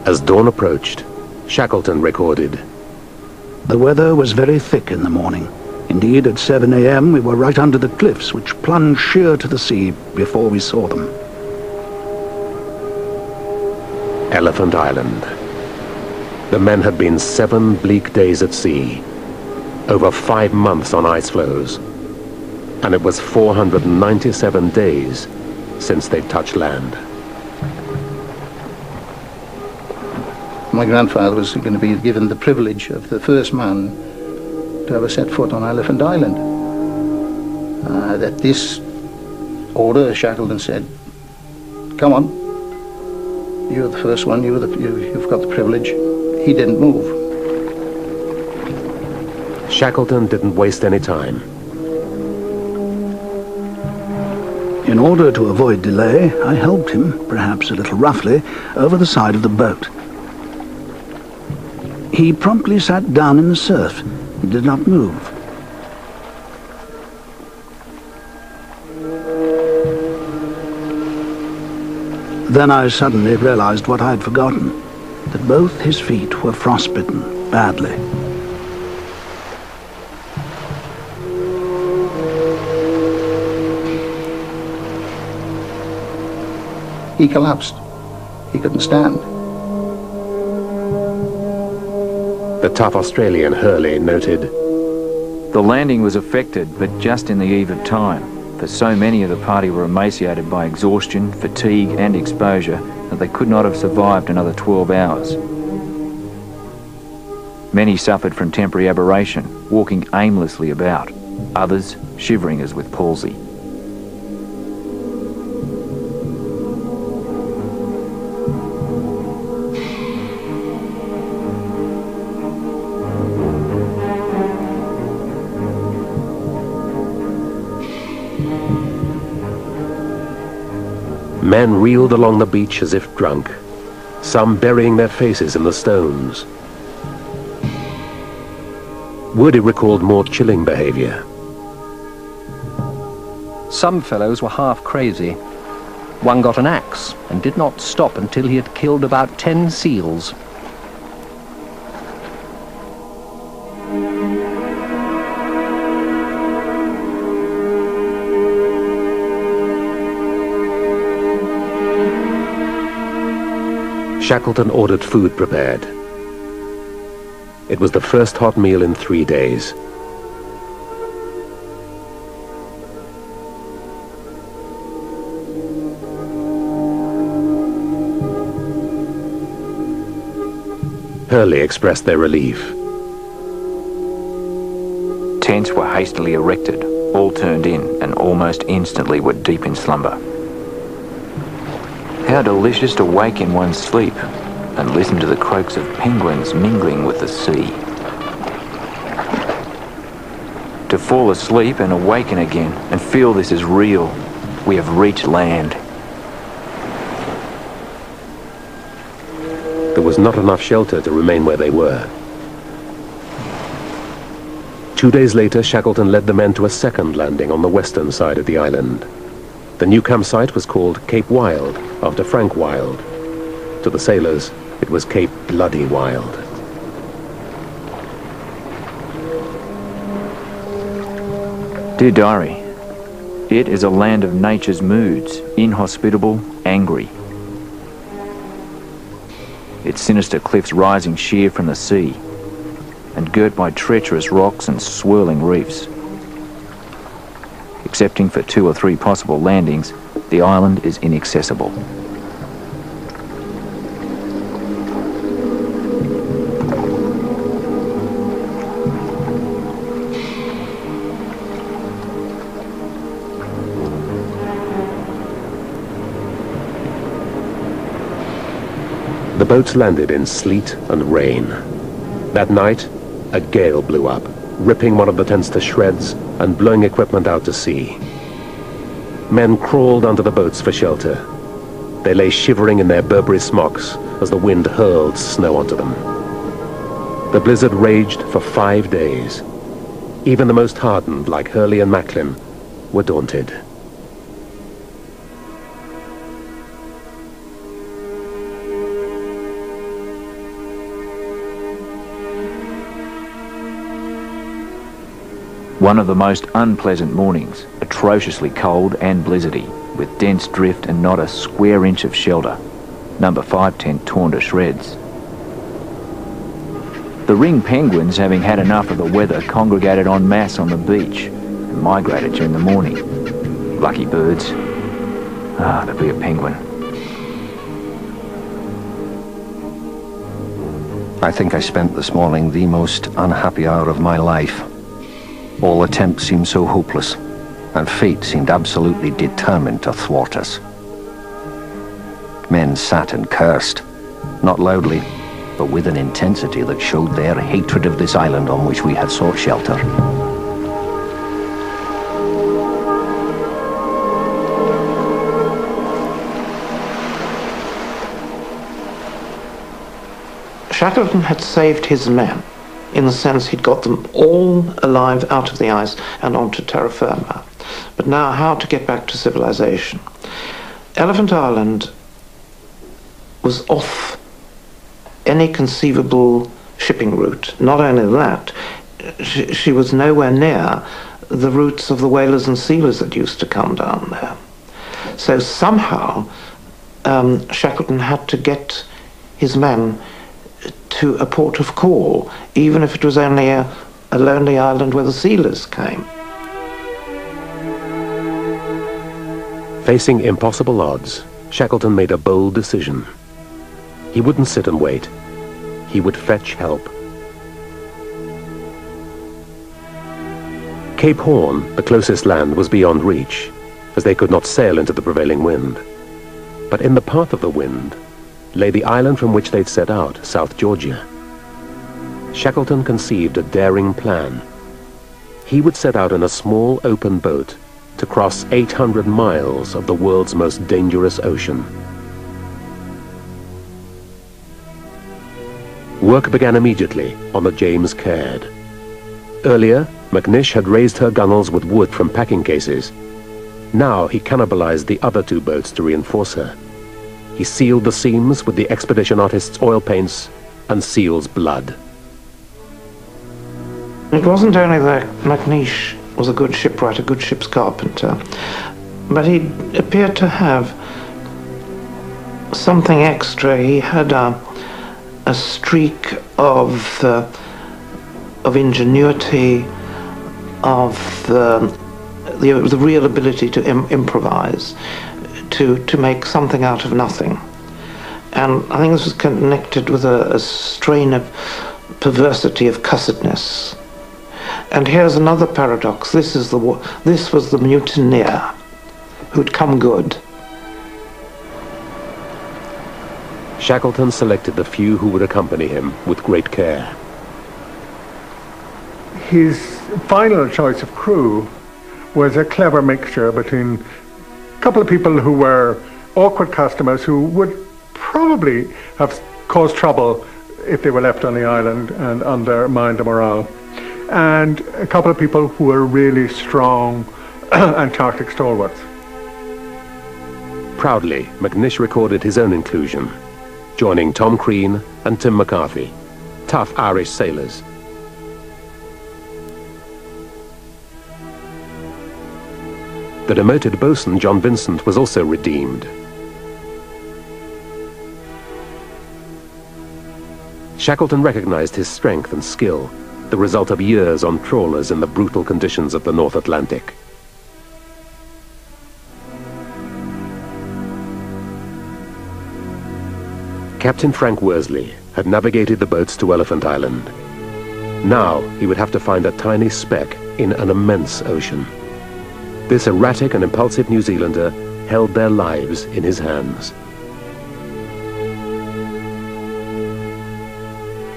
As dawn approached, Shackleton recorded, "The weather was very thick in the morning. Indeed, at 7 a.m. we were right under the cliffs, which plunged sheer to the sea before we saw them." Elephant Island. The men had been 7 bleak days at sea, over 5 months on ice floes, and it was 497 days since they touched land. My grandfather was going to be given the privilege of the first man to ever set foot on Elephant Island. At this order, Shackleton said, "Come on, you're the first one, you've got the privilege." He didn't move. Shackleton didn't waste any time. In order to avoid delay, I helped him, perhaps a little roughly, over the side of the boat. He promptly sat down in the surf. He did not move. Then I suddenly realized what I'd forgotten, that both his feet were frostbitten badly. He collapsed. He couldn't stand. The tough Australian Hurley noted, "The landing was effected, but just in the eve of time, for so many of the party were emaciated by exhaustion, fatigue and exposure that they could not have survived another 12 hours. Many suffered from temporary aberration, walking aimlessly about, others shivering as with palsy. Men reeled along the beach as if drunk, some burying their faces in the stones. Woody recalled more chilling behavior. Some fellows were half crazy. One got an axe and did not stop until he had killed about 10 seals. Shackleton ordered food prepared. It was the first hot meal in 3 days. Hurley expressed their relief. Tents were hastily erected, all turned in, and almost instantly were deep in slumber. How delicious to wake in one's sleep and listen to the croaks of penguins mingling with the sea. To fall asleep and awaken again and feel this is real. We have reached land. There was not enough shelter to remain where they were. 2 days later, Shackleton led the men to a second landing on the western side of the island. The new campsite was called Cape Wild, after Frank Wild. To the sailors, it was Cape Bloody Wild. Dear Diary, it is a land of nature's moods, inhospitable, angry. Its sinister cliffs rising sheer from the sea, and girt by treacherous rocks and swirling reefs. Excepting for 2 or 3 possible landings, the island is inaccessible. The boats landed in sleet and rain. That night, a gale blew up, ripping one of the tents to shreds and blowing equipment out to sea. Men crawled under the boats for shelter. They lay shivering in their Burberry smocks as the wind hurled snow onto them. The blizzard raged for 5 days. Even the most hardened, like Hurley and Macklin, were daunted. One of the most unpleasant mornings, atrociously cold and blizzardy, with dense drift and not a square inch of shelter. Number 5 tent torn to shreds. The ring penguins, having had enough of the weather, congregated en masse on the beach and migrated during the morning. Lucky birds. Ah, to be a penguin. I think I spent this morning the most unhappy hour of my life. All attempts seemed so hopeless, and fate seemed absolutely determined to thwart us. Men sat and cursed, not loudly, but with an intensity that showed their hatred of this island on which we had sought shelter. Shackleton had saved his men, in the sense he'd got them all alive out of the ice and onto terra firma. But now how to get back to civilization? Elephant Island was off any conceivable shipping route. Not only that, she was nowhere near the routes of the whalers and sealers that used to come down there. So somehow Shackleton had to get his men to a port of call, even if it was only a lonely island where the sealers came. Facing impossible odds, Shackleton made a bold decision. He wouldn't sit and wait. He would fetch help. Cape Horn, the closest land, was beyond reach, as they could not sail into the prevailing wind. But in the path of the wind lay the island from which they'd set out, South Georgia. Shackleton conceived a daring plan. He would set out in a small open boat to cross 800 miles of the world's most dangerous ocean. Work began immediately on the James Caird. Earlier, McNish had raised her gunwales with wood from packing cases. Now he cannibalized the other two boats to reinforce her. He sealed the seams with the expedition artist's oil paints and seal's blood. It wasn't only that McNish was a good shipwright, a good ship's carpenter, but he appeared to have something extra. He had a streak of ingenuity, of the real ability to improvise, to make something out of nothing. And I think this was connected with a strain of perversity, of cussedness. And here's another paradox. This was the mutineer who'd come good. Shackleton selected the few who would accompany him with great care. His final choice of crew was a clever mixture between a couple of people who were awkward customers who would probably have caused trouble if they were left on the island and undermined the morale, and a couple of people who were really strong Antarctic stalwarts. Proudly, McNish recorded his own inclusion, joining Tom Crean and Tim McCarthy, tough Irish sailors. The demoted boatswain John Vincent was also redeemed. Shackleton recognized his strength and skill, the result of years on trawlers in the brutal conditions of the North Atlantic. Captain Frank Worsley had navigated the boats to Elephant Island. Now he would have to find a tiny speck in an immense ocean. This erratic and impulsive New Zealander held their lives in his hands.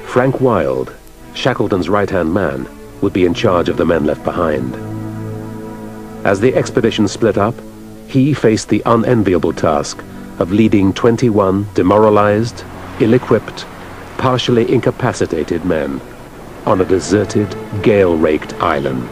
Frank Wild, Shackleton's right-hand man, would be in charge of the men left behind. As the expedition split up, he faced the unenviable task of leading 21 demoralized, ill-equipped, partially incapacitated men on a deserted, gale-raked island.